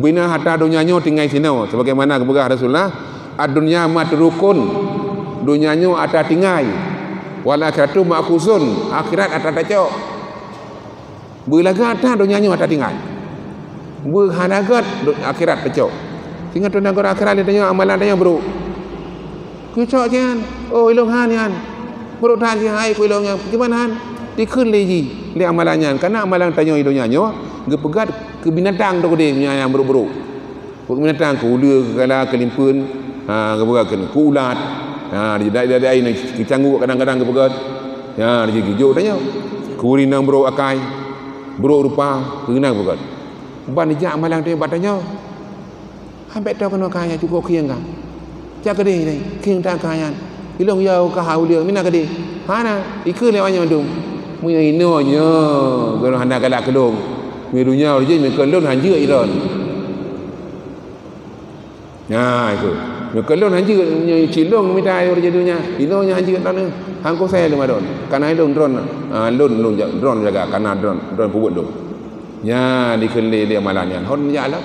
bina harta dunianya tinggal sini sebagaimana keberah Rasulullah ad-dunya matrukun, dunianya ada tinggal, wal akhiratu ma'khuzun, akhirat ada tacok. Belaga ada dunianya ada tinggal, berhanagat akhirat tacok. Tinggal tu negara akhirat dia tanya amalan dia bro. Kecok jangan, oh ilong han yan, bro dah je hai ku ilongnya, gimana han? Dikun lagi li amalannya, karena amalan tanya ilongnya gepegat ke binatang tu dia yang bro-bro. Ke binatang ke ula, ke kala, ke limpun, gepegat ke ulat. Dia air ni kecanggu kadang-kadang gepegat. Dia kejuk tanya. Ke urinang bro akai, bro rupa, ke genang gepegat. Ban dia amalan tu batanya. Sampai tahu kena kaya cukup kiang kan. Cak kedai ni, kiang tak kaya. Ilong yau ka hau dia, mina kedai. Hana, ikut lewatnya dum. Munya inonya, kalau hendak galak kelong. Mirunya origin mekelon hanja iron. Ya itu. Mekelon hanja cilong minta origin dunia. Inonya hanja tanah. Hangko saya lima don. Karena ilong drone. Drone jaga karena drone pubut dong. Ya dikeli dia malannya. Hon ya lah.